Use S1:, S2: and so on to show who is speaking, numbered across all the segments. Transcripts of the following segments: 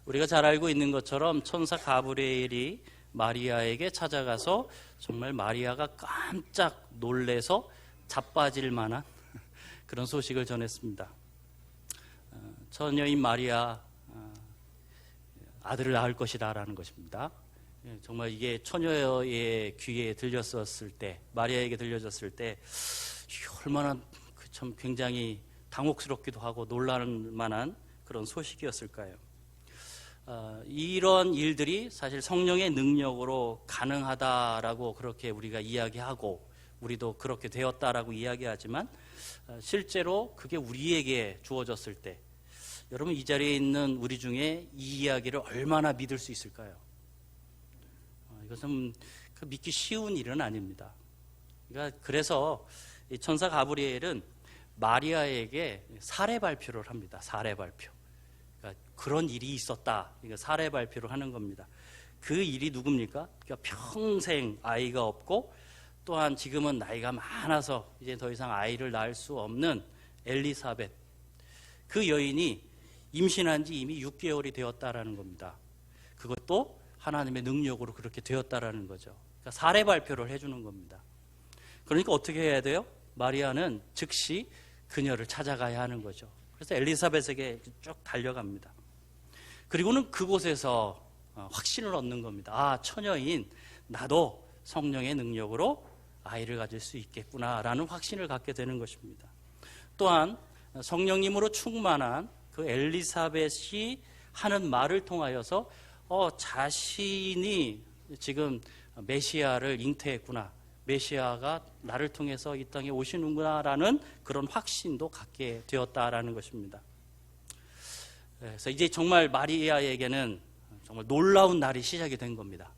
S1: 우리가 잘 알고 있는 것처럼 천사 가브리엘이 마리아에게 찾아가서 정말 마리아가 깜짝 놀래서 자빠질 만한 그런 소식을 전했습니다. 처녀인 마리아 아들을 낳을 것이다 라는 것입니다. 정말 이게 처녀의 귀에 들렸었을 때, 마리아에게 들려졌을 때 얼마나 참 굉장히 당혹스럽기도 하고 놀랄 만한 그런 소식이었을까요? 이런 일들이 사실 성령의 능력으로 가능하다라고 그렇게 우리가 이야기하고 우리도 그렇게 되었다라고 이야기하지만 실제로 그게 우리에게 주어졌을 때 여러분 이 자리에 있는 우리 중에 이 이야기를 얼마나 믿을 수 있을까요? 이것은 믿기 쉬운 일은 아닙니다. 그러니까 그래서 이 천사 가브리엘은 마리아에게 사례 발표를 합니다. 사례 발표. 그러니까 그런 일이 있었다. 그러니까 사례 발표를 하는 겁니다. 그 일이 누굽니까? 그러니까 평생 아이가 없고 또한 지금은 나이가 많아서 이제 더 이상 아이를 낳을 수 없는 엘리사벳. 그 여인이 임신한 지 이미 6개월이 되었다라는 겁니다. 그것도 하나님의 능력으로 그렇게 되었다라는 거죠. 그러니까 사례 발표를 해주는 겁니다. 그러니까 어떻게 해야 돼요? 마리아는 즉시 그녀를 찾아가야 하는 거죠. 그래서 엘리사벳에게 쭉 달려갑니다. 그리고는 그곳에서 확신을 얻는 겁니다. 아, 처녀인 나도 성령의 능력으로 아이를 가질 수 있겠구나라는 확신을 갖게 되는 것입니다. 또한 성령님으로 충만한 그 엘리사벳이 하는 말을 통하여서 자신이 지금 메시아를 잉태했구나, 메시아가 나를 통해서 이 땅에 오시는구나라는 그런 확신도 갖게 되었다라는 것입니다. 그래서 이제 정말 마리아에게는 정말 놀라운 날이 시작이 된 겁니다.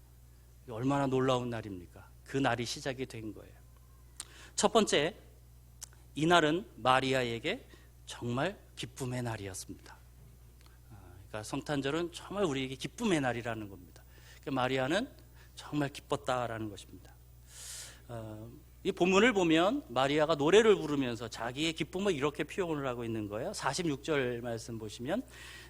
S1: 얼마나 놀라운 날입니까? 그 날이 시작이 된 거예요. 첫 번째, 이날은 마리아에게 정말 기쁨의 날이었습니다. 그러니까 성탄절은 정말 우리에게 기쁨의 날이라는 겁니다. 그러니까 마리아는 정말 기뻤다라는 것입니다. 이 본문을 보면 마리아가 노래를 부르면서 자기의 기쁨을 이렇게 표현을 하고 있는 거예요. 46절 말씀 보시면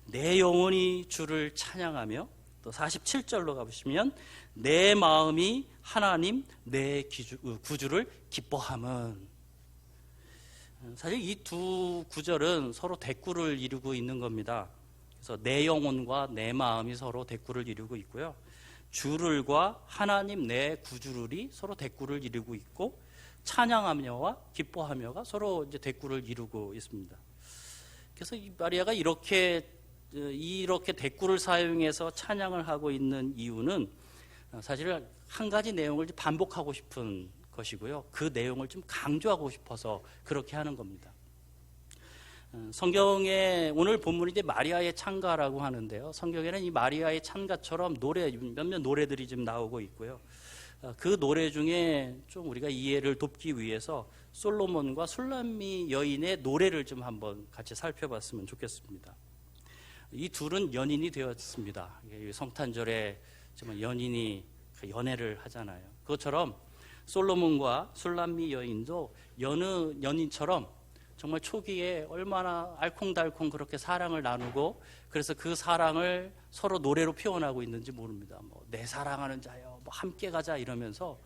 S1: 내 영혼이 주를 찬양하며, 또 47절로 가보시면 내 마음이 하나님 내 구주를 기뻐함은. 사실 이 두 구절은 서로 대꾸를 이루고 있는 겁니다. 그래서 내 영혼과 내 마음이 서로 대꾸를 이루고 있고요. 주를과 하나님 내 구주를이 서로 대꾸를 이루고 있고, 찬양하며와 기뻐하며가 서로 이제 대꾸를 이루고 있습니다. 그래서 이 마리아가 이렇게 대꾸를 사용해서 찬양을 하고 있는 이유는 사실 한 가지 내용을 반복하고 싶은 것이고요. 그 내용을 좀 강조하고 싶어서 그렇게 하는 겁니다. 성경에 오늘 본문이 이제 마리아의 찬가라고 하는데요. 성경에는 이 마리아의 찬가처럼 몇몇 노래들이 좀 나오고 있고요. 그 노래 중에 좀 우리가 이해를 돕기 위해서 솔로몬과 술람미 여인의 노래를 좀 한번 같이 살펴봤으면 좋겠습니다. 이 둘은 연인이 되었습니다. 성탄절에 정말 연인이 연애를 하잖아요. 그것처럼 솔로몬과 술람미 여인도 여느 연인처럼 정말 초기에 얼마나 알콩달콩 그렇게 사랑을 나누고, 그래서 그 사랑을 서로 노래로 표현하고 있는지 모릅니다. 내 사랑하는 자여, 함께 가자 이러면서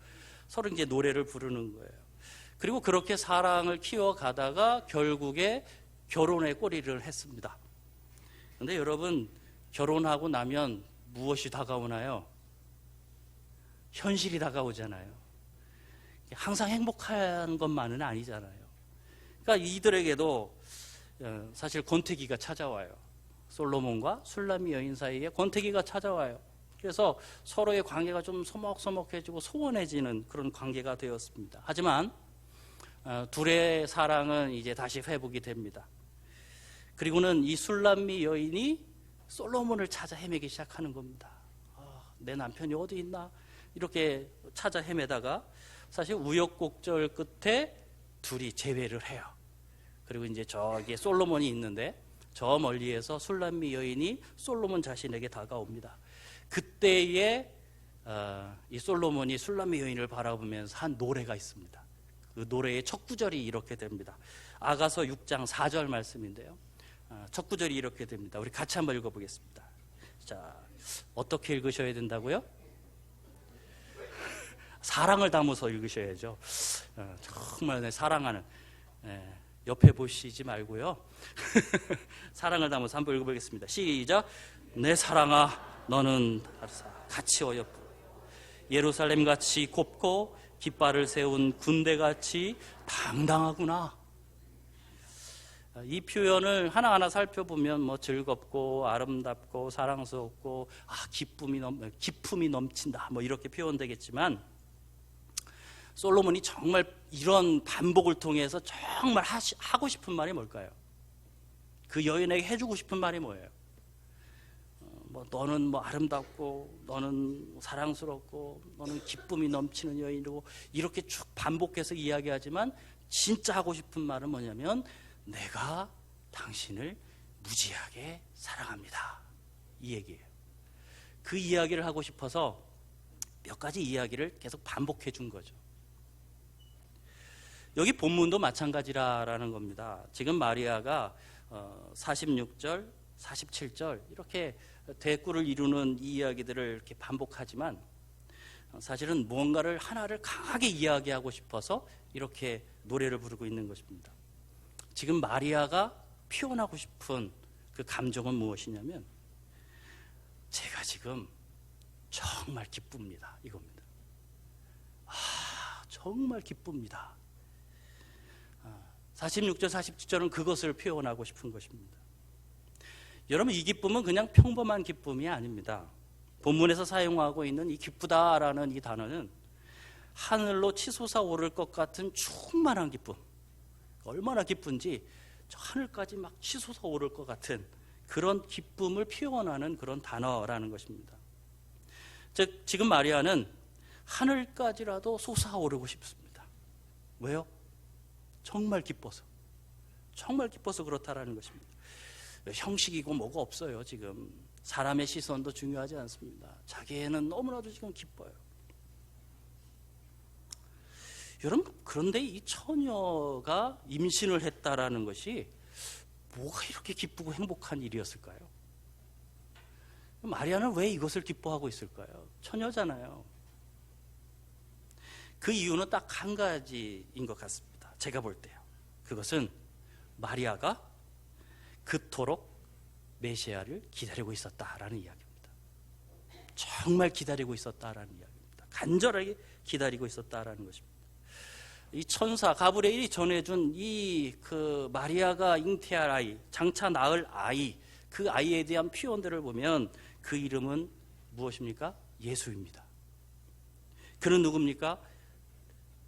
S1: 서로 이제 노래를 부르는 거예요. 그리고 그렇게 사랑을 키워가다가 결국에 결혼의 꼬리를 했습니다. 그런데 여러분, 결혼하고 나면 무엇이 다가오나요? 현실이 다가오잖아요. 항상 행복한 것만은 아니잖아요. 그러니까 이들에게도 사실 권태기가 찾아와요. 솔로몬과 술람미 여인 사이에 권태기가 찾아와요. 그래서 서로의 관계가 좀 소먹소먹해지고 소원해지는 그런 관계가 되었습니다. 하지만 둘의 사랑은 이제 다시 회복이 됩니다. 그리고는 이 술람미 여인이 솔로몬을 찾아 헤매기 시작하는 겁니다. 내 남편이 어디 있나? 이렇게 찾아 헤매다가 사실 우여곡절 끝에 둘이 재회를 해요. 그리고 이제 저기에 솔로몬이 있는데 저 멀리에서 술람미 여인이 솔로몬 자신에게 다가옵니다. 그때에 이 솔로몬이 술람미 여인을 바라보면서 한 노래가 있습니다. 그 노래의 첫 구절이 이렇게 됩니다. 아가서 6장 4절 말씀인데요. 첫 구절이 이렇게 됩니다. 우리 같이 한번 읽어보겠습니다. 자, 어떻게 읽으셔야 된다고요? 사랑을 담아서 읽으셔야죠. 정말 사랑하는, 옆에 보시지 말고요. 사랑을 담아서 한번 읽어보겠습니다. 시작. 내 사랑아, 너는 같이 어여쁘 예루살렘같이 곱고 깃발을 세운 군대같이 당당하구나. 이 표현을 하나하나 살펴보면 뭐 즐겁고 아름답고 사랑스럽고 기품이 넘친다 뭐 이렇게 표현되겠지만, 솔로몬이 정말 이런 반복을 통해서 정말 하고 싶은 말이 뭘까요? 그 여인에게 해주고 싶은 말이 뭐예요? 너는 아름답고, 너는 사랑스럽고, 너는 기쁨이 넘치는 여인이고, 이렇게 쭉 반복해서 이야기하지만 진짜 하고 싶은 말은 뭐냐면, 내가 당신을 무지하게 사랑합니다, 이 얘기예요. 그 이야기를 하고 싶어서 몇 가지 이야기를 계속 반복해 준 거죠. 여기 본문도 마찬가지라는 겁니다. 지금 마리아가 46절, 47절 이렇게 대꾸를 이루는 이 이야기들을 이렇게 반복하지만, 사실은 무언가를 하나를 강하게 이야기하고 싶어서 이렇게 노래를 부르고 있는 것입니다. 지금 마리아가 표현하고 싶은 그 감정은 무엇이냐면, 제가 지금 정말 기쁩니다, 이겁니다. 정말 기쁩니다. 46절, 47절은 그것을 표현하고 싶은 것입니다. 여러분, 이 기쁨은 그냥 평범한 기쁨이 아닙니다. 본문에서 사용하고 있는 이 기쁘다라는 이 단어는 하늘로 치솟아 오를 것 같은 충만한 기쁨, 얼마나 기쁜지 저 하늘까지 막 치솟아 오를 것 같은 그런 기쁨을 표현하는 그런 단어라는 것입니다. 즉, 지금 마리아는 하늘까지라도 솟아오르고 싶습니다. 왜요? 정말 기뻐서 그렇다라는 것입니다. 형식이고 뭐가 없어요. 지금 사람의 시선도 중요하지 않습니다. 자기애는 너무나도 지금 기뻐요. 여러분, 그런데 이 처녀가 임신을 했다라는 것이 뭐가 이렇게 기쁘고 행복한 일이었을까요? 마리아는 왜 이것을 기뻐하고 있을까요? 처녀잖아요. 그 이유는 딱 한 가지인 것 같습니다. 제가 볼 때요. 그것은 마리아가 그토록 메시아를 기다리고 있었다라는 이야기입니다. 정말 기다리고 있었다라는 이야기입니다. 간절하게 기다리고 있었다라는 것입니다. 이 천사 가브리엘이 전해준 그 마리아가 잉태할 아이, 장차 낳을 아이, 그 아이에 대한 표현들을 보면 그 이름은 무엇입니까? 예수입니다. 그는 누굽니까?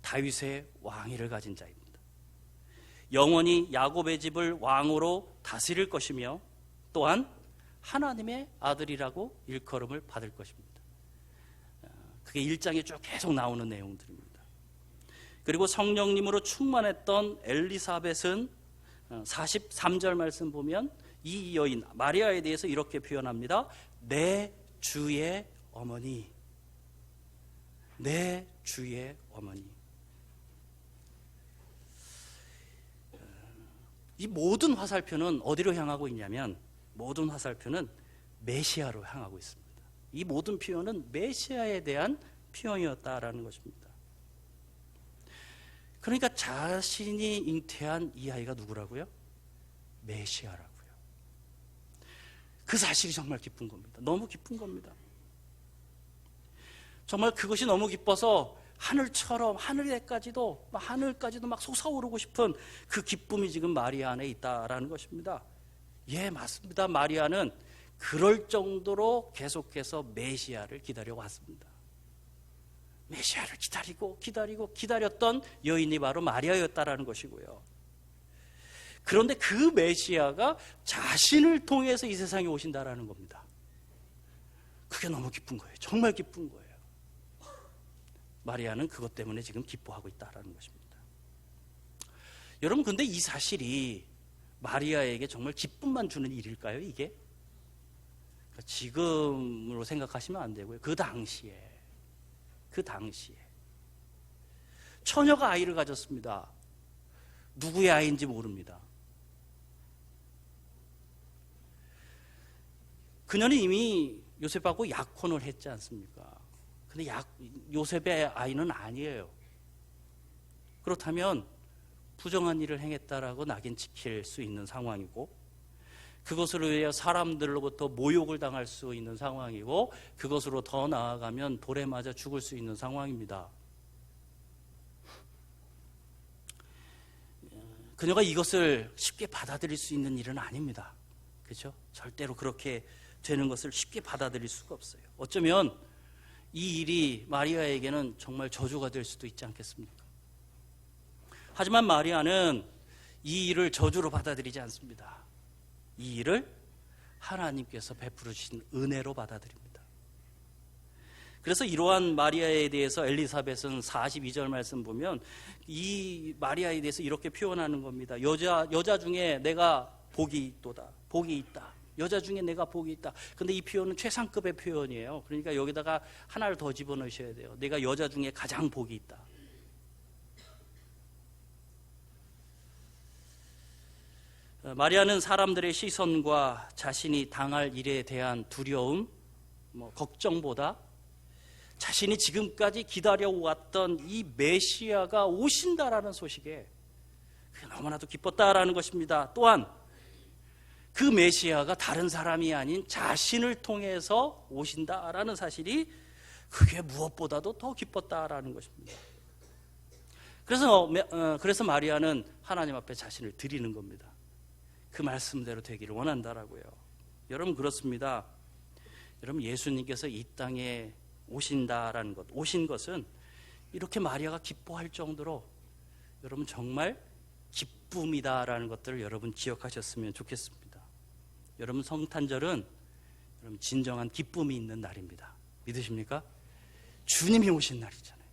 S1: 다윗의 왕위를 가진 자입니다. 영원히 야곱의 집을 왕으로 다스릴 것이며, 또한 하나님의 아들이라고 일컬음을 받을 것입니다. 그게 1장에 쭉 계속 나오는 내용들입니다. 그리고 성령님으로 충만했던 엘리사벳은 43절 말씀 보면 이 여인 마리아에 대해서 이렇게 표현합니다. 내 주의 어머니, 내 주의 어머니. 이 모든 화살표는 어디로 향하고 있냐면, 모든 화살표는 메시아로 향하고 있습니다. 이 모든 표현은 메시아에 대한 표현이었다라는 것입니다. 그러니까 자신이 잉태한 이 아이가 누구라고요? 메시아라고요. 그 사실이 정말 기쁜 겁니다. 너무 기쁜 겁니다. 정말 그것이 너무 기뻐서 하늘까지도 막 솟아오르고 싶은 그 기쁨이 지금 마리아 안에 있다라는 것입니다. 예, 맞습니다. 마리아는 그럴 정도로 계속해서 메시아를 기다려왔습니다. 메시아를 기다렸던 여인이 바로 마리아였다라는 것이고요. 그런데 그 메시아가 자신을 통해서 이 세상에 오신다라는 겁니다. 그게 너무 기쁜 거예요. 정말 기쁜 거예요. 마리아는 그것 때문에 지금 기뻐하고 있다라는 것입니다. 여러분, 근데 이 사실이 마리아에게 정말 기쁨만 주는 일일까요, 이게? 그러니까 지금으로 생각하시면 안 되고요. 그 당시에 처녀가 아이를 가졌습니다. 누구의 아이인지 모릅니다. 그녀는 이미 요셉하고 약혼을 했지 않습니까? 근데 요셉의 아이는 아니에요. 그렇다면 부정한 일을 행했다라고 낙인 찍힐 수 있는 상황이고, 그것으로 인해 사람들로부터 모욕을 당할 수 있는 상황이고, 그것으로 더 나아가면 돌에 맞아 죽을 수 있는 상황입니다. 그녀가 이것을 쉽게 받아들일 수 있는 일은 아닙니다. 그렇죠? 절대로 그렇게 되는 것을 쉽게 받아들일 수가 없어요. 어쩌면 이 일이 마리아에게는 정말 저주가 될 수도 있지 않겠습니까? 하지만 마리아는 이 일을 저주로 받아들이지 않습니다. 이 일을 하나님께서 베풀어 주신 은혜로 받아들입니다. 그래서 이러한 마리아에 대해서 엘리사벳은 42절 말씀 보면 이 마리아에 대해서 이렇게 표현하는 겁니다. 여자 중에 내가 복이 있도다. 복이 있다. 여자 중에 내가 복이 있다. 근데 이 표현은 최상급의 표현이에요. 그러니까 여기다가 하나를 더 집어넣으셔야 돼요. 내가 여자 중에 가장 복이 있다. 마리아는 사람들의 시선과 자신이 당할 일에 대한 두려움, 걱정보다 자신이 지금까지 기다려왔던 이 메시아가 오신다라는 소식에 너무나도 기뻤다라는 것입니다. 또한 그 메시아가 다른 사람이 아닌 자신을 통해서 오신다라는 사실이 그게 무엇보다도 더 기뻤다라는 것입니다. 그래서 마리아는 하나님 앞에 자신을 드리는 겁니다. 그 말씀대로 되기를 원한다라고요. 여러분 그렇습니다. 여러분 예수님께서 이 땅에 오신다라는 것, 오신 것은 이렇게 마리아가 기뻐할 정도로 여러분 정말 기쁨이다라는 것들을 여러분 기억하셨으면 좋겠습니다. 여러분 성탄절은 여러분 진정한 기쁨이 있는 날입니다. 믿으십니까? 주님이 오신 날이잖아요.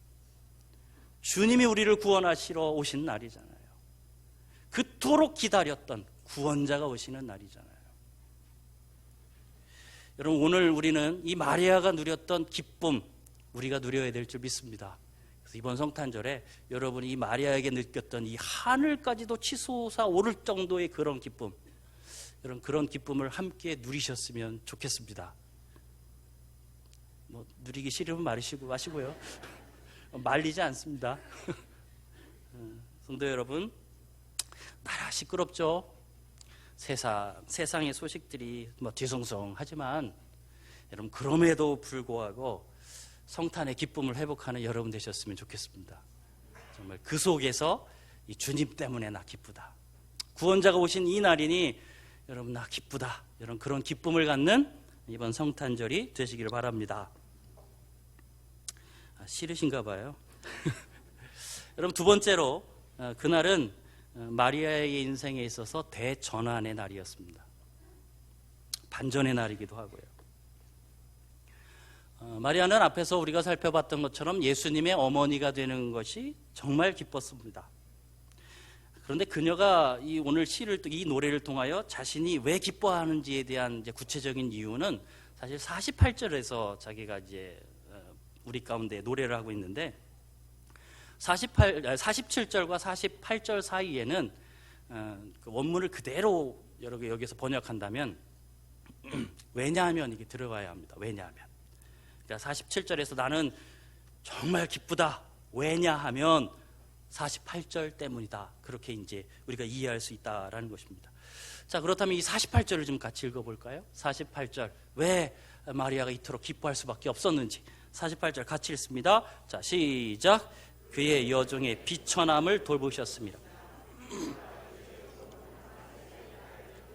S1: 주님이 우리를 구원하시러 오신 날이잖아요. 그토록 기다렸던 구원자가 오시는 날이잖아요. 여러분 오늘 우리는 이 마리아가 누렸던 기쁨 우리가 누려야 될 줄 믿습니다. 그래서 이번 성탄절에 여러분이 이 마리아에게 느꼈던 이 하늘까지도 치솟아 오를 정도의 그런 기쁨, 여러분 그런 기쁨을 함께 누리셨으면 좋겠습니다. 누리기 싫으면 마시고요. 말리지 않습니다. 성도 여러분, 나라 시끄럽죠. 세상의 소식들이 뒤숭숭하지만 여러분 그럼에도 불구하고 성탄의 기쁨을 회복하는 여러분 되셨으면 좋겠습니다. 정말 그 속에서 이 주님 때문에 나 기쁘다. 구원자가 오신 이 날이니 여러분 나 기쁘다. 여러분 그런 기쁨을 갖는 이번 성탄절이 되시기를 바랍니다. 싫으신가 봐요. 여러분 두 번째로 그날은 마리아의 인생에 있어서 대전환의 날이었습니다. 반전의 날이기도 하고요. 마리아는 앞에서 우리가 살펴봤던 것처럼 예수님의 어머니가 되는 것이 정말 기뻤습니다. 그런데 그녀가 오늘 이 노래를 통하여 자신이 왜 기뻐하는지에 대한 구체적인 이유는 사실 48절에서 자기가 우리 가운데 노래를 하고 있는데 47절과 48절 사이에는 그 원문을 그대로 여기서 번역한다면 왜냐하면 이게 들어가야 합니다. 왜냐하면. 그러니까 47절에서 나는 정말 기쁘다. 왜냐하면 48절 때문이다. 그렇게 우리가 이해할 수 있다라는 것입니다. 자, 그렇다면 이 48절을 좀 같이 읽어볼까요? 48절. 왜 마리아가 이토록 기뻐할 수밖에 없었는지. 48절 같이 읽습니다. 자, 시작. 그의 여종의 비천함을 돌보셨습니다.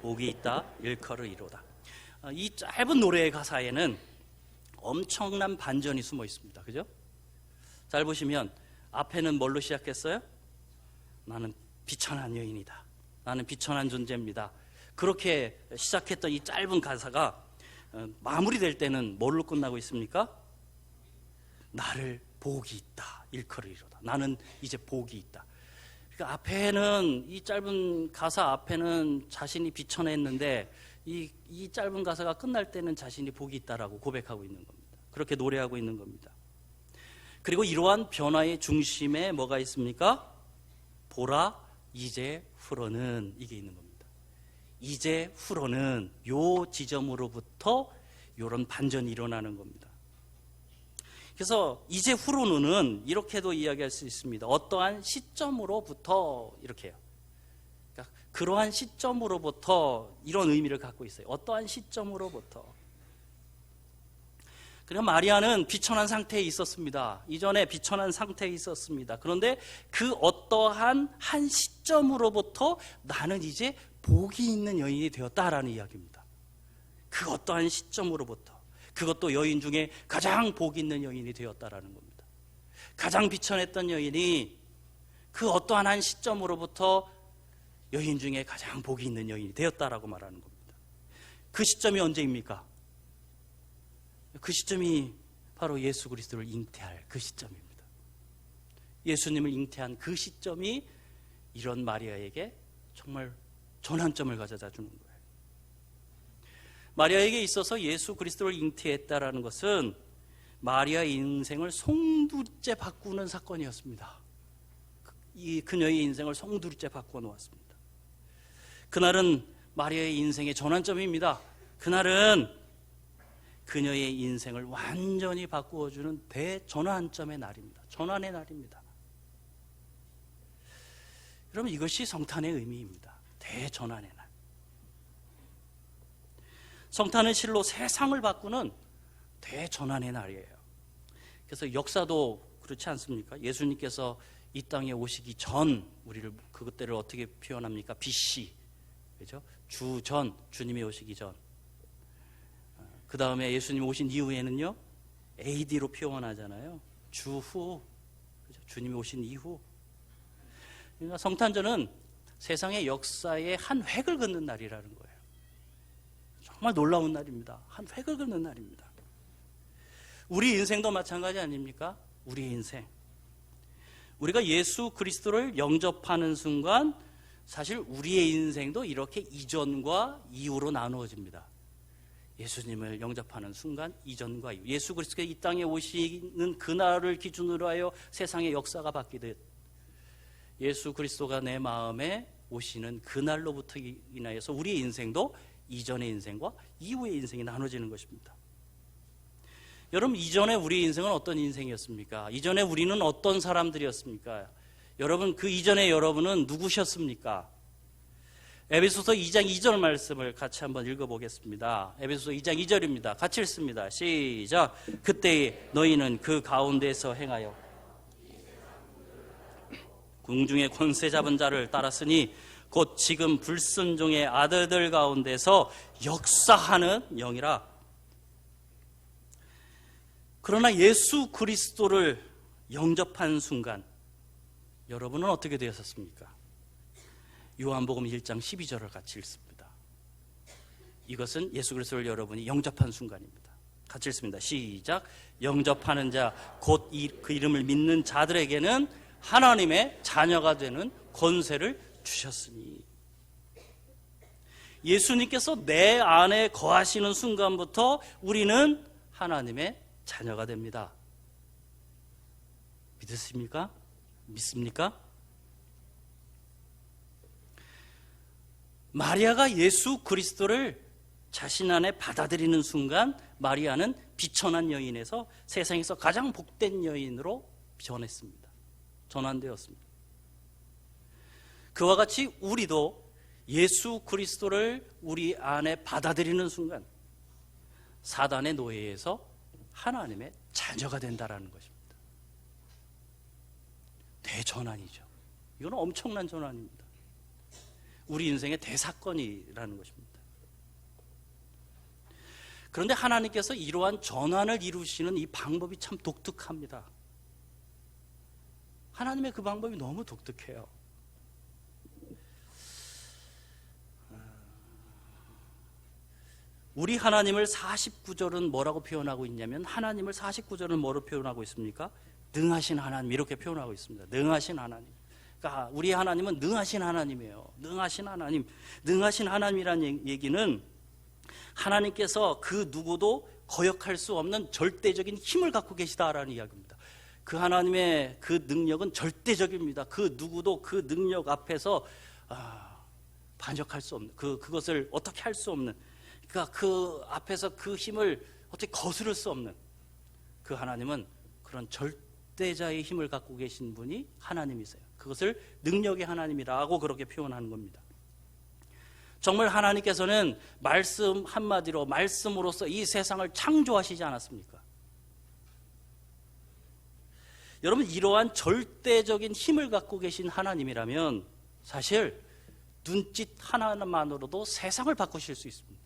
S1: 복이 있다 일컬으리로다. 이 짧은 노래의 가사에는 엄청난 반전이 숨어 있습니다. 그죠? 잘 보시면 앞에는 뭘로 시작했어요? 나는 비천한 여인이다. 나는 비천한 존재입니다. 그렇게 시작했던 이 짧은 가사가 마무리될 때는 뭘로 끝나고 있습니까? 나를 복이 있다 일컬으리로다. 나는 이제 복이 있다. 그러니까 앞에는 이 짧은 가사 앞에는 자신이 비천했는데 이 짧은 가사가 끝날 때는 자신이 복이 있다라고 고백하고 있는 겁니다. 그렇게 노래하고 있는 겁니다. 그리고 이러한 변화의 중심에 뭐가 있습니까? 보라 이제 후로는 이게 있는 겁니다. 이제 후로는 요 지점으로부터 이런 반전이 일어나는 겁니다. 그래서 이제 후로는 이렇게도 이야기할 수 있습니다. 어떠한 시점으로부터 이렇게 해요. 그러니까 그러한 시점으로부터 이런 의미를 갖고 있어요. 어떠한 시점으로부터. 그러니까 마리아는 비천한 상태에 있었습니다. 이전에 비천한 상태에 있었습니다. 그런데 그 어떠한 한 시점으로부터 나는 이제 복이 있는 여인이 되었다라는 이야기입니다. 그 어떠한 시점으로부터, 그것도 여인 중에 가장 복 있는 여인이 되었다라는 겁니다. 가장 비천했던 여인이 그 어떠한 한 시점으로부터 여인 중에 가장 복이 있는 여인이 되었다라고 말하는 겁니다. 그 시점이 언제입니까? 그 시점이 바로 예수 그리스도를 잉태할 그 시점입니다. 예수님을 잉태한 그 시점이 이런 마리아에게 정말 전환점을 가져다 주는 거예요. 마리아에게 있어서 예수 그리스도를 잉태했다라는 것은 마리아의 인생을 송두리째 바꾸는 사건이었습니다. 그녀의 인생을 송두리째 바꾸어 놓았습니다. 그날은 마리아의 인생의 전환점입니다. 그날은 그녀의 인생을 완전히 바꾸어주는 대전환점의 날입니다. 전환의 날입니다. 여러분, 이것이 성탄의 의미입니다. 대전환의 날. 성탄은 실로 세상을 바꾸는 대전환의 날이에요. 그래서 역사도 그렇지 않습니까? 예수님께서 이 땅에 오시기 전, 우리를 그때를 어떻게 표현합니까? BC, 그죠? 주전, 주님이 오시기 전. 그 다음에 예수님 오신 이후에는요, AD로 표현하잖아요. 주후, 그죠? 주님이 오신 이후. 그러니까 성탄절은 세상의 역사의 한 획을 긋는 날이라는 거예요. 정말 놀라운 날입니다. 한 획을 긋는 날입니다. 우리 인생도 마찬가지 아닙니까? 우리의 인생. 우리가 예수 그리스도를 영접하는 순간 사실 우리의 인생도 이렇게 이전과 이후로 나누어집니다. 예수님을 영접하는 순간 이전과 이후. 예수 그리스도가 이 땅에 오시는 그날을 기준으로 하여 세상의 역사가 바뀌듯 예수 그리스도가 내 마음에 오시는 그날로부터 인하여서 우리의 인생도 이전의 인생과 이후의 인생이 나눠지는 것입니다. 여러분, 이전에 우리 인생은 어떤 인생이었습니까? 이전에 우리는 어떤 사람들이었습니까? 여러분, 그 이전에 여러분은 누구셨습니까? 에베소서 2장 2절 말씀을 같이 한번 읽어보겠습니다. 에베소서 2장 2절입니다. 같이 읽습니다. 시작. 그때에 너희는 그 가운데서 행하여 궁중의 권세 잡은 자를 따랐으니 곧 지금 불순종의 아들들 가운데서 역사하는 영이라. 그러나 예수 그리스도를 영접한 순간 여러분은 어떻게 되었습니까? 요한복음 1장 12절을 같이 읽습니다. 이것은 예수 그리스도를 여러분이 영접한 순간입니다. 같이 읽습니다. 시작. 영접하는 자 곧 그 이름을 믿는 자들에게는 하나님의 자녀가 되는 권세를 주셨으니. 예수님께서 내 안에 거하시는 순간부터 우리는 하나님의 자녀가 됩니다. 믿으십니까? 믿습니까? 마리아가 예수 그리스도를 자신 안에 받아들이는 순간 마리아는 비천한 여인에서 세상에서 가장 복된 여인으로 전환되었습니다. 그와 같이 우리도 예수 그리스도를 우리 안에 받아들이는 순간 사단의 노예에서 하나님의 자녀가 된다라는 것입니다. 대전환이죠. 이건 엄청난 전환입니다. 우리 인생의 대사건이라는 것입니다. 그런데 하나님께서 이러한 전환을 이루시는 이 방법이 참 독특합니다. 하나님의 그 방법이 너무 독특해요. 우리 하나님을 49절은 뭐라고 표현하고 있냐면, 하나님을 49절은 뭐로 표현하고 있습니까? 능하신 하나님, 이렇게 표현하고 있습니다. 능하신 하나님. 그러니까 우리 하나님은 능하신 하나님이에요. 능하신 하나님. 능하신 하나님이라는 얘기는 하나님께서 그 누구도 거역할 수 없는 절대적인 힘을 갖고 계시다라는 이야기입니다. 그 하나님의 그 능력은 절대적입니다. 그 누구도 그 능력 앞에서 반역할 수 없는, 그것을 어떻게 할 수 없는, 그러니까 그 앞에서 그 힘을 어떻게 거스를 수 없는 그 하나님은 그런 절대자의 힘을 갖고 계신 분이 하나님이세요. 그것을 능력의 하나님이라고 그렇게 표현하는 겁니다. 정말 하나님께서는 말씀 한마디로, 말씀으로써 이 세상을 창조하시지 않았습니까? 여러분, 이러한 절대적인 힘을 갖고 계신 하나님이라면 사실 눈짓 하나만으로도 세상을 바꾸실 수 있습니다.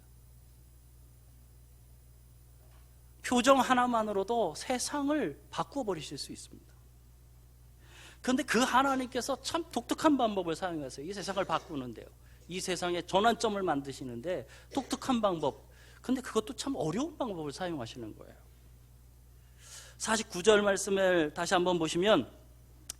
S1: 표정 하나만으로도 세상을 바꾸어 버리실 수 있습니다. 그런데 그 하나님께서 참 독특한 방법을 사용하세요. 이 세상을 바꾸는데요. 이 세상의 전환점을 만드시는데 독특한 방법. 근데 그것도 참 어려운 방법을 사용하시는 거예요. 49절 말씀을 다시 한번 보시면,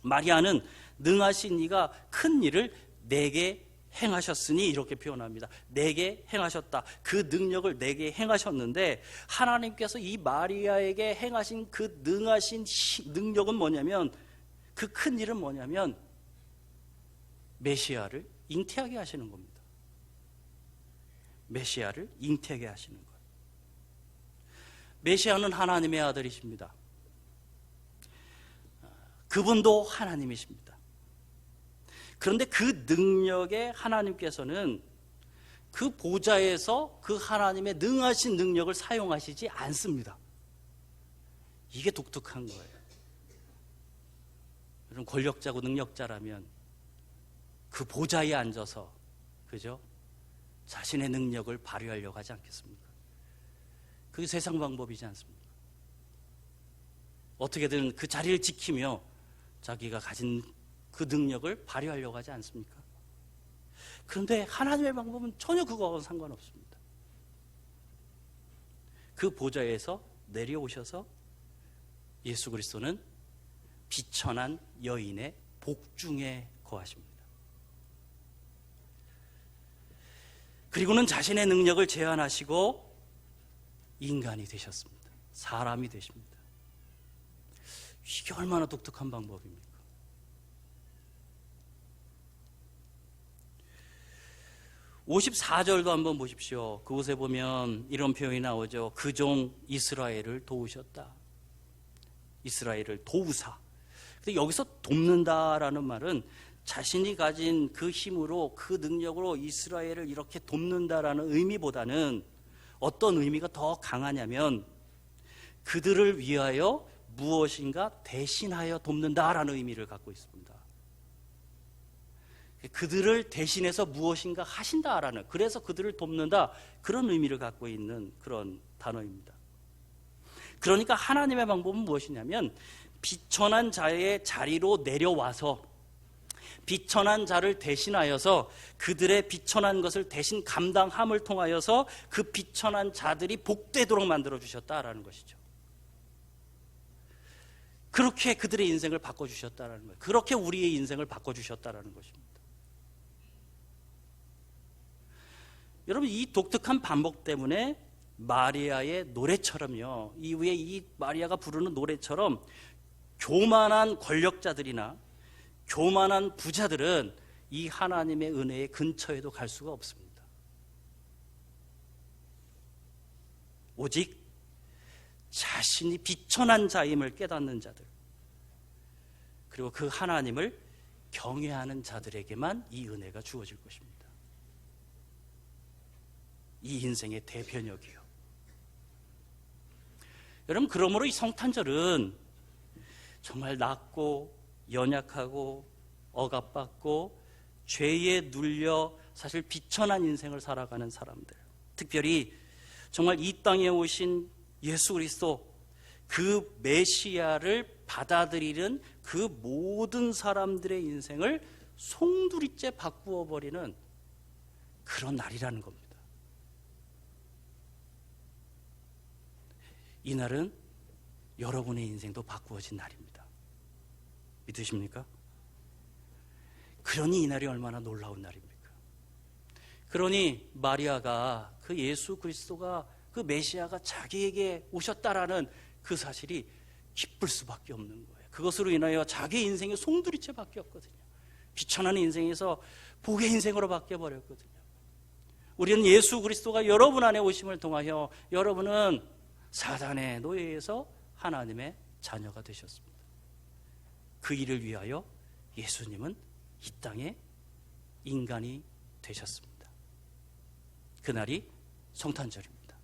S1: 마리아는 능하신 이가 큰 일을 내게 행하셨으니, 이렇게 표현합니다. 내게 행하셨다. 그 능력을 내게 행하셨는데, 하나님께서 이 마리아에게 행하신 그 능하신 능력은 뭐냐면, 그 큰 일은 뭐냐면 메시아를 잉태하게 하시는 겁니다. 메시아를 잉태하게 하시는 거예요. 메시아는 하나님의 아들이십니다. 그분도 하나님이십니다. 그런데 그 능력에 하나님께서는 그 보좌에서 그 하나님의 능하신 능력을 사용하시지 않습니다. 이게 독특한 거예요. 여러분, 권력자고 능력자라면 그 보좌에 앉아서, 그죠? 자신의 능력을 발휘하려고 하지 않겠습니까? 그게 세상 방법이지 않습니까? 어떻게든 그 자리를 지키며 자기가 가진 그 능력을 발휘하려고 하지 않습니까? 그런데 하나님의 방법은 전혀 그거하고는 상관없습니다. 그 보좌에서 내려오셔서 예수 그리스도는 비천한 여인의 복중에 거하십니다. 그리고는 자신의 능력을 제한하시고 인간이 되셨습니다. 사람이 되십니다. 이게 얼마나 독특한 방법입니까? 54절도 한번 보십시오. 그곳에 보면 이런 표현이 나오죠. 그 종 이스라엘을 도우셨다. 이스라엘을 도우사. 근데 여기서 돕는다라는 말은 자신이 가진 그 힘으로, 그 능력으로 이스라엘을 이렇게 돕는다라는 의미보다는 어떤 의미가 더 강하냐면, 그들을 위하여 무엇인가 대신하여 돕는다라는 의미를 갖고 있습니다. 그들을 대신해서 무엇인가 하신다라는, 그래서 그들을 돕는다, 그런 의미를 갖고 있는 그런 단어입니다. 그러니까 하나님의 방법은 무엇이냐면, 비천한 자의 자리로 내려와서 비천한 자를 대신하여서 그들의 비천한 것을 대신 감당함을 통하여서 그 비천한 자들이 복되도록 만들어주셨다라는 것이죠. 그렇게 그들의 인생을 바꿔주셨다라는 거예요. 그렇게 우리의 인생을 바꿔주셨다라는 것입니다. 여러분, 이 독특한 반복 때문에 마리아의 노래처럼요, 이후에 이 마리아가 부르는 노래처럼 교만한 권력자들이나 교만한 부자들은 이 하나님의 은혜의 근처에도 갈 수가 없습니다. 오직 자신이 비천한 자임을 깨닫는 자들, 그리고 그 하나님을 경외하는 자들에게만 이 은혜가 주어질 것입니다. 이 인생의 대변혁이요. 여러분, 그러므로 이 성탄절은 정말 낮고 연약하고 억압받고 죄에 눌려 사실 비천한 인생을 살아가는 사람들, 특별히 정말 이 땅에 오신 예수 그리스도, 그 메시아를 받아들이는 그 모든 사람들의 인생을 송두리째 바꾸어 버리는 그런 날이라는 겁니다. 이 날은 여러분의 인생도 바꾸어진 날입니다. 믿으십니까? 그러니 이 날이 얼마나 놀라운 날입니까? 그러니 마리아가 그 예수 그리스도가, 그 메시아가 자기에게 오셨다라는 그 사실이 기쁠 수밖에 없는 거예요. 그것으로 인하여 자기 인생이 송두리째 바뀌었거든요. 비천한 인생에서 복의 인생으로 바뀌어버렸거든요. 우리는 예수 그리스도가 여러분 안에 오심을 통하여 여러분은 사단의 노예에서 하나님의 자녀가 되셨습니다. 그 일을 위하여 예수님은 이 땅에 인간이 되셨습니다. 그날이 성탄절입니다.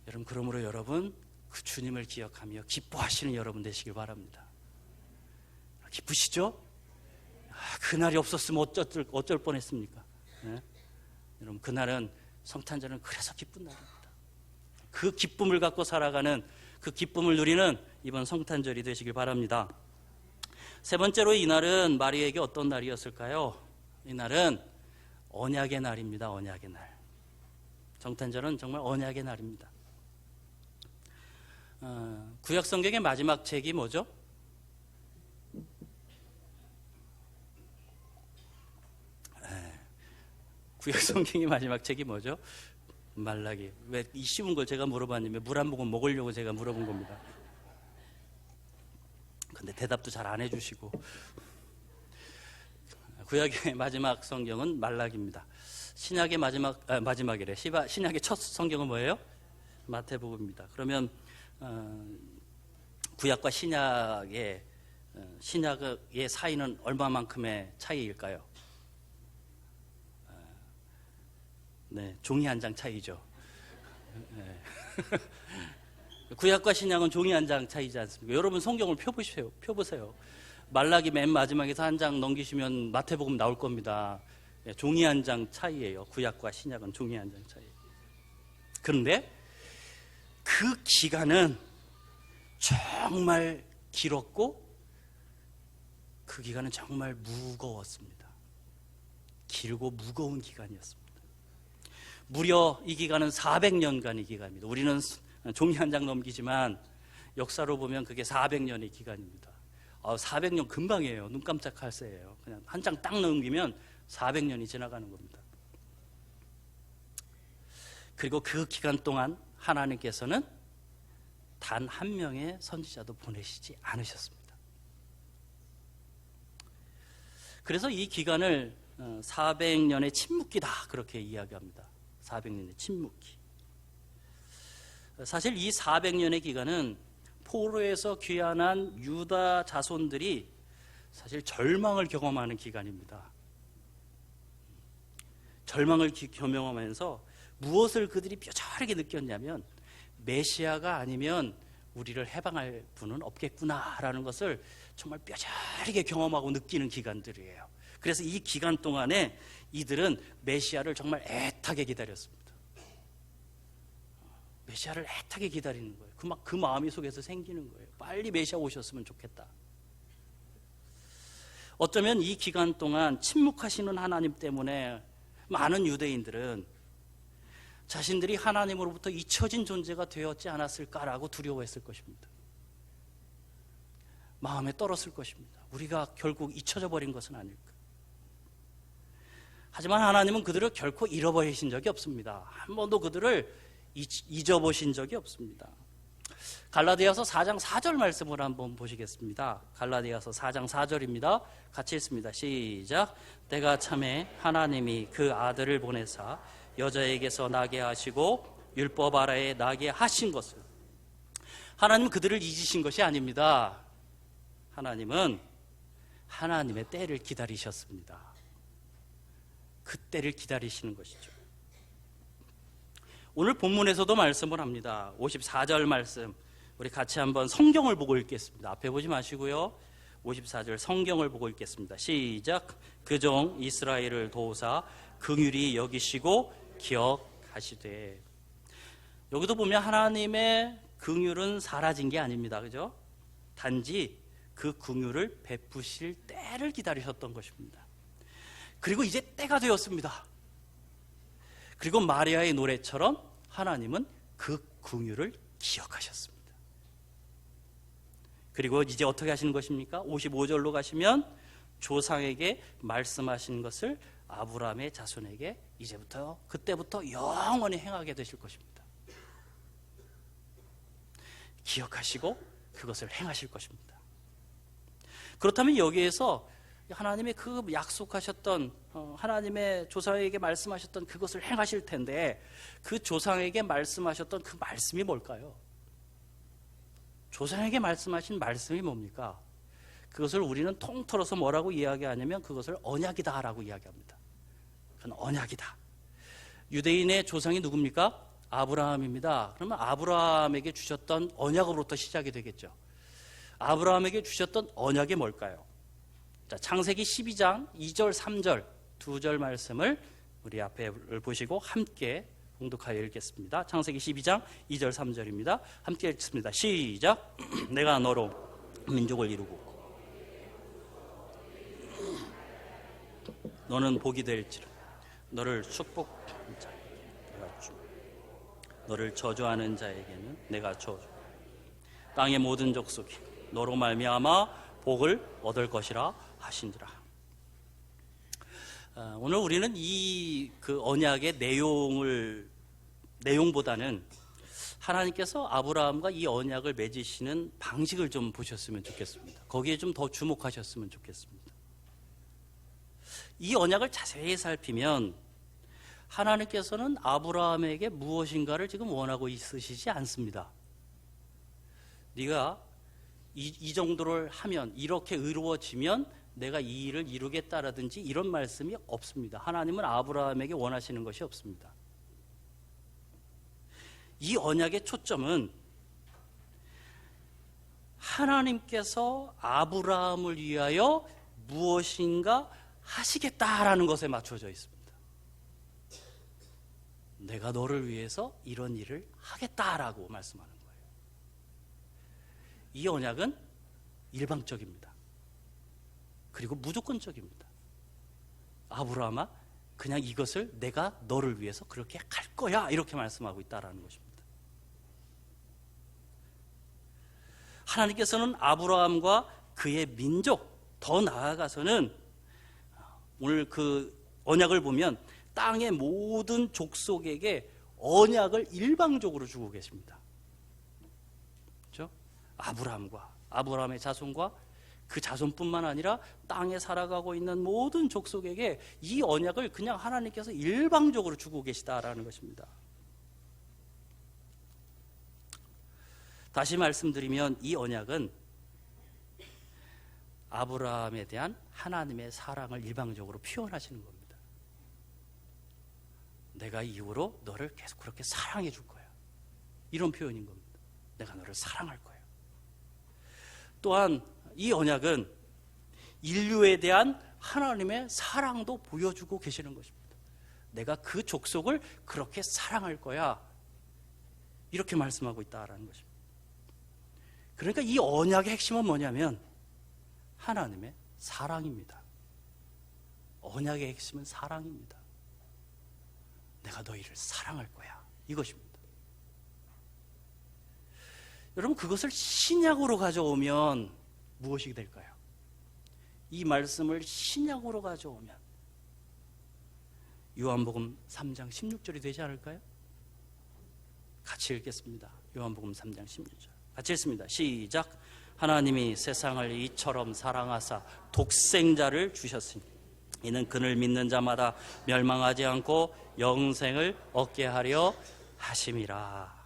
S1: 여러분, 그러므로 여러분 그 주님을 기억하며 기뻐하시는 여러분 되시길 바랍니다. 기쁘시죠? 그날이 없었으면 어쩔 뻔했습니까? 네? 여러분, 그날은, 성탄절은 그래서 기쁜 날입니다. 그 기쁨을 갖고 살아가는, 그 기쁨을 누리는 이번 성탄절이 되시길 바랍니다. 세 번째로, 이날은 마리아에게 어떤 날이었을까요? 이날은 언약의 날입니다. 언약의 날. 성탄절은 정말 언약의 날입니다. 구약 성경의 마지막 책이 뭐죠? 구약 성경의 마지막 책이 뭐죠? 말라기. 왜 이 쉬운 걸 제가 물어봤냐면 물 한 모금 먹으려고 제가 물어본 겁니다. 근데 대답도 잘 안 해주시고. 구약의 마지막 성경은 말라기입니다. 신약의 마지막이래. 신약의 첫 성경은 뭐예요? 마태복음입니다. 그러면 구약과 신약의 사이는 얼마만큼의 차이일까요? 네, 종이 한 장 차이죠. 네. 구약과 신약은 종이 한 장 차이지 않습니까? 여러분 성경을 펴보세요. 말라기 맨 마지막에서 한 장 넘기시면 마태복음 나올 겁니다. 네, 종이 한 장 차이예요. 구약과 신약은 종이 한 장 차이. 그런데 그 기간은 정말 길었고 그 기간은 정말 무거웠습니다. 길고 무거운 기간이었습니다. 무려 이 기간은 400년간의 기간입니다. 우리는 종이 한 장 넘기지만 역사로 보면 그게 400년의 기간입니다. 400년 금방이에요. 눈 깜짝할 새예요. 그냥 한 장 딱 넘기면 400년이 지나가는 겁니다. 그리고 그 기간 동안 하나님께서는 단 한 명의 선지자도 보내시지 않으셨습니다. 그래서 이 기간을 400년의 침묵기다 그렇게 이야기합니다. 400년의 침묵기. 사실 이 400년의 기간은 포로에서 귀환한 유다 자손들이 사실 절망을 경험하는 기간입니다. 절망을 경험하면서 무엇을 그들이 뼈저리게 느꼈냐면 메시아가 아니면 우리를 해방할 분은 없겠구나라는 것을 정말 뼈저리게 경험하고 느끼는 기간들이에요. 그래서 이 기간 동안에 이들은 메시아를 정말 애타게 기다렸습니다. 메시아를 애타게 기다리는 거예요. 그 마음이 속에서 생기는 거예요. 빨리 메시아 오셨으면 좋겠다. 어쩌면 이 기간 동안 침묵하시는 하나님 때문에 많은 유대인들은 자신들이 하나님으로부터 잊혀진 존재가 되었지 않았을까라고 두려워했을 것입니다. 마음에 떨었을 것입니다. 우리가 결국 잊혀져 버린 것은 아닐까. 하지만 하나님은 그들을 결코 잃어버리신 적이 없습니다. 한 번도 그들을 잊어보신 적이 없습니다. 갈라디아서 4장 4절 말씀을 한번 보시겠습니다. 갈라디아서 4장 4절입니다. 같이 읽습니다. 시작. 때가 참에 하나님이 그 아들을 보내사 여자에게서 나게 하시고 율법 아래에 나게 하신 것을, 하나님은 그들을 잊으신 것이 아닙니다. 하나님은 하나님의 때를 기다리셨습니다. 그 때를 기다리시는 것이죠. 오늘 본문에서도 말씀을 합니다. 54절 말씀, 우리 같이 한번 성경을 보고 읽겠습니다. 앞에 보지 마시고요. 54절 성경을 보고 읽겠습니다. 시작. 그 종 이스라엘을 도우사 긍휼히 여기시고 기억하시되. 여기도 보면 하나님의 긍휼은 사라진 게 아닙니다. 그죠? 단지 그 긍휼을 베푸실 때를 기다리셨던 것입니다. 그리고 이제 때가 되었습니다. 그리고 마리아의 노래처럼 하나님은 그 긍휼을 기억하셨습니다. 그리고 이제 어떻게 하시는 것입니까? 55절로 가시면 조상에게 말씀하신 것을 아브라함의 자손에게 이제부터, 그때부터 영원히 행하게 되실 것입니다. 기억하시고 그것을 행하실 것입니다. 그렇다면 여기에서 하나님의 그 약속하셨던 하나님의 조상에게 말씀하셨던 그것을 행하실 텐데 그 조상에게 말씀하셨던 그 말씀이 뭘까요? 조상에게 말씀하신 말씀이 뭡니까? 그것을 우리는 통틀어서 뭐라고 이야기하냐면 그것을 언약이다라고 이야기합니다. 그건 언약이다. 유대인의 조상이 누굽니까? 아브라함입니다. 그러면 아브라함에게 주셨던 언약으로부터 시작이 되겠죠. 아브라함에게 주셨던 언약이 뭘까요? 자, 창세기 12장 2절 3절 두 절 말씀을 우리 앞에 보시고 함께 봉독하여 읽겠습니다. 창세기 12장 2절 3절입니다. 함께 읽습니다. 시작. 내가 너로 민족을 이루고 너는 복이 될지라. 너를 축복하는 자에게 내가 주, 너를 저주하는 자에게는 내가 저주. 땅의 모든 족속이 너로 말미암아 복을 얻을 것이라 하신지라. 오늘 우리는 이 그 언약의 내용보다는 하나님께서 아브라함과 이 언약을 맺으시는 방식을 좀 보셨으면 좋겠습니다. 거기에 좀 더 주목하셨으면 좋겠습니다. 이 언약을 자세히 살피면 하나님께서는 아브라함에게 무엇인가를 지금 원하고 있으시지 않습니다. 네가 이 정도를 하면, 이렇게 이루어지면 내가 이 일을 이루겠다라든지 이런 말씀이 없습니다. 하나님은 아브라함에게 원하시는 것이 없습니다. 이 언약의 초점은 하나님께서 아브라함을 위하여 무엇인가 하시겠다라는 것에 맞춰져 있습니다. 내가 너를 위해서 이런 일을 하겠다라고 말씀하는 거예요. 이 언약은 일방적입니다. 그리고 무조건적입니다. 아브라함아, 그냥 이것을 내가 너를 위해서 그렇게 갈 거야, 이렇게 말씀하고 있다라는 것입니다. 하나님께서는 아브라함과 그의 민족, 더 나아가서는 오늘 그 언약을 보면 땅의 모든 족속에게 언약을 일방적으로 주고 계십니다. 그렇죠? 아브라함의 자손과 그 자손뿐만 아니라 땅에 살아가고 있는 모든 족속에게 이 언약을 그냥 하나님께서 일방적으로 주고 계시다라는 것입니다. 다시 말씀드리면 이 언약은 아브라함에 대한 하나님의 사랑을 일방적으로 표현하시는 겁니다. 내가 이후로 너를 계속 그렇게 사랑해 줄 거야, 이런 표현인 겁니다. 내가 너를 사랑할 거야. 또한 이 언약은 인류에 대한 하나님의 사랑도 보여주고 계시는 것입니다. 내가 그 족속을 그렇게 사랑할 거야, 이렇게 말씀하고 있다라는 것입니다. 그러니까 이 언약의 핵심은 뭐냐면 하나님의 사랑입니다. 언약의 핵심은 사랑입니다. 내가 너희를 사랑할 거야, 이것입니다. 여러분, 그것을 신약으로 가져오면 무엇이 될까요? 이 말씀을 신약으로 가져오면 요한복음 3장 16절이 되지 않을까요? 같이 읽겠습니다. 요한복음 3장 16절 같이 읽습니다. 시작. 하나님이 세상을 이처럼 사랑하사 독생자를 주셨으니 이는 그를 믿는 자마다 멸망하지 않고 영생을 얻게 하려 하심이라.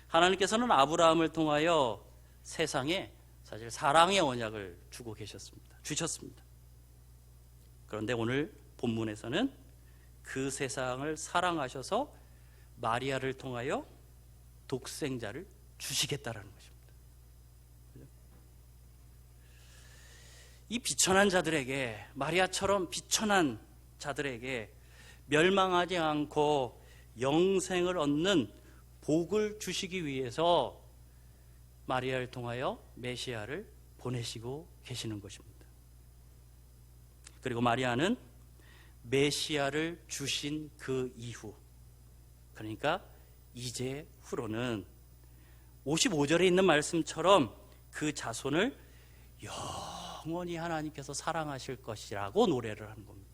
S1: 하나님께서는 아브라함을 통하여 세상에 사실 사랑의 언약을 주셨습니다. 그런데 오늘 본문에서는 그 세상을 사랑하셔서 마리아를 통하여 독생자를 주시겠다라는 것입니다. 이 비천한 자들에게, 마리아처럼 비천한 자들에게 멸망하지 않고 영생을 얻는 복을 주시기 위해서 마리아를 통하여 메시아를 보내시고 계시는 것입니다. 그리고 마리아는 메시아를 주신 그 이후, 그러니까 이제 후로는 55절에 있는 말씀처럼 그 자손을 영원히 하나님께서 사랑하실 것이라고 노래를 하는 겁니다.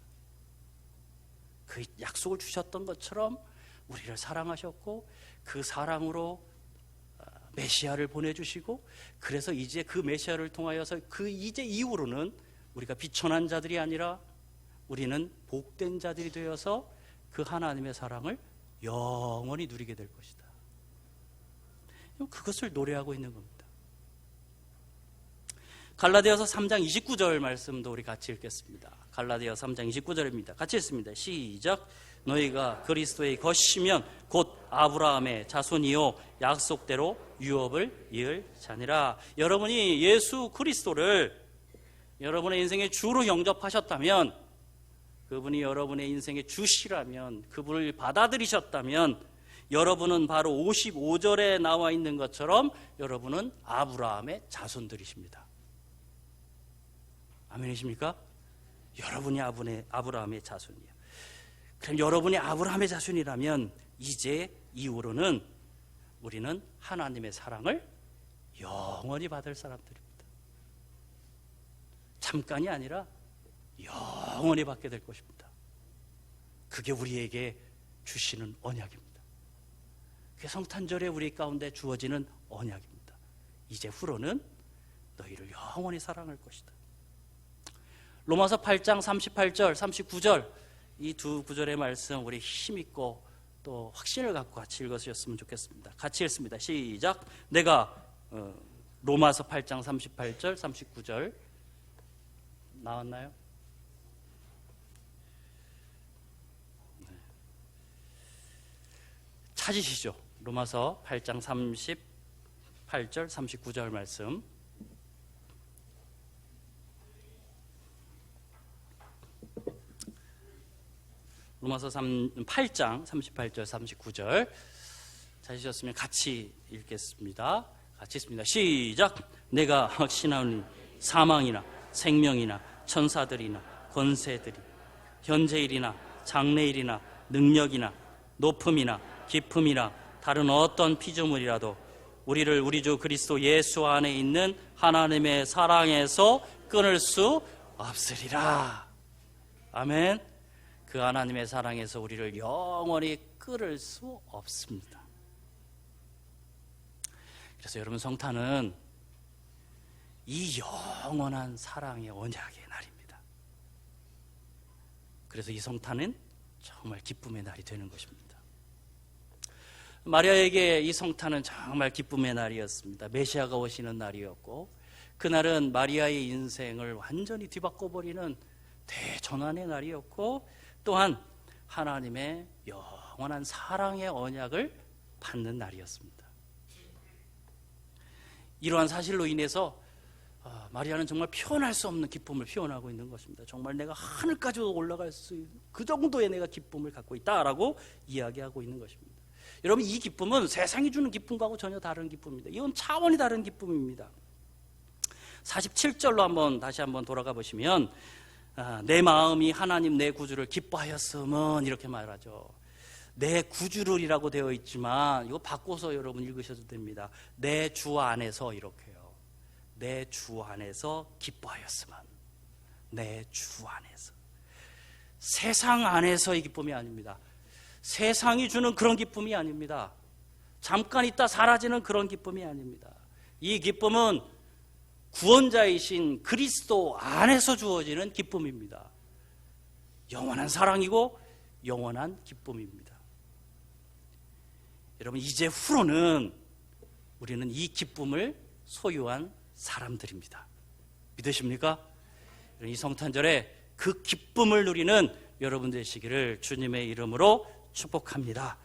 S1: 그 약속을 주셨던 것처럼 우리를 사랑하셨고 그 사랑으로 메시아를 보내주시고, 그래서 이제 그 메시아를 통하여서 그 이제 이후로는 우리가 비천한 자들이 아니라 우리는 복된 자들이 되어서 그 하나님의 사랑을 영원히 누리게 될 것이다. 그것을 노래하고 있는 겁니다. 갈라디아서 3장 29절 말씀도 우리 같이 읽겠습니다. 갈라디아서 3장 29절입니다. 같이 읽습니다. 시작. 너희가 그리스도의 것이면 곧 아브라함의 자손이요 약속대로 유업을 이을 자니라. 여러분이 예수 그리스도를 여러분의 인생의 주로 영접하셨다면, 그분이 여러분의 인생의 주시라면, 그분을 받아들이셨다면 여러분은 바로 55절에 나와 있는 것처럼 여러분은 아브라함의 자손들이십니다. 아멘이십니까? 여러분이 아브라함의 자손이에요. 그럼 여러분이 아브라함의 자손이라면 이제 이후로는 우리는 하나님의 사랑을 영원히 받을 사람들입니다. 잠깐이 아니라 영원히 받게 될 것입니다. 그게 우리에게 주시는 언약입니다. 그게 성탄절에 우리 가운데 주어지는 언약입니다. 이제 후로는 너희를 영원히 사랑할 것이다. 로마서 8장 38절 39절 이 두 구절의 말씀 우리 힘있고 또 확신을 갖고 같이 읽으셨으면 좋겠습니다. 같이 읽습니다. 시작. 내가 로마서 8장 38절 39절 나왔나요? 네. 찾으시죠. 로마서 8장 38절 39절 말씀. 로마서 8장 38절 39절 찾으셨으면 같이 읽겠습니다. 같이 읽습니다. 시작. 내가 확신하노니 사망이나 생명이나 천사들이나 권세들이 현재일이나 장래일이나 능력이나 높음이나 깊음이나 다른 어떤 피조물이라도 우리를 우리 주 그리스도 예수 안에 있는 하나님의 사랑에서 끊을 수 없으리라. 아멘. 그 하나님의 사랑에서 우리를 영원히 끊을 수 없습니다. 그래서 여러분, 성탄은 이 영원한 사랑의 언약의 날입니다. 그래서 이 성탄은 정말 기쁨의 날이 되는 것입니다. 마리아에게 이 성탄은 정말 기쁨의 날이었습니다. 메시아가 오시는 날이었고, 그날은 마리아의 인생을 완전히 뒤바꿔버리는 대전환의 날이었고, 또한 하나님의 영원한 사랑의 언약을 받는 날이었습니다. 이러한 사실로 인해서 마리아는 정말 표현할 수 없는 기쁨을 표현하고 있는 것입니다. 정말 내가 하늘까지도 올라갈 수 있는 그 정도의 내가 기쁨을 갖고 있다라고 이야기하고 있는 것입니다. 여러분, 이 기쁨은 세상이 주는 기쁨과는 전혀 다른 기쁨입니다. 이건 차원이 다른 기쁨입니다. 47절로 다시 한번 돌아가 보시면, 내 마음이 하나님 내 구주를 기뻐하였음은 이렇게 말하죠. 내 구주를이라고 되어 있지만 이거 바꿔서 여러분 읽으셔도 됩니다. 내 주 안에서 이렇게요. 내 주 안에서 기뻐하였음은. 내 주 안에서. 세상 안에서의 기쁨이 아닙니다. 세상이 주는 그런 기쁨이 아닙니다. 잠깐 있다 사라지는 그런 기쁨이 아닙니다. 이 기쁨은 구원자이신 그리스도 안에서 주어지는 기쁨입니다. 영원한 사랑이고 영원한 기쁨입니다. 여러분, 이제 후로는 우리는 이 기쁨을 소유한 사람들입니다. 믿으십니까? 이 성탄절에 그 기쁨을 누리는 여러분 되시기를 주님의 이름으로 축복합니다.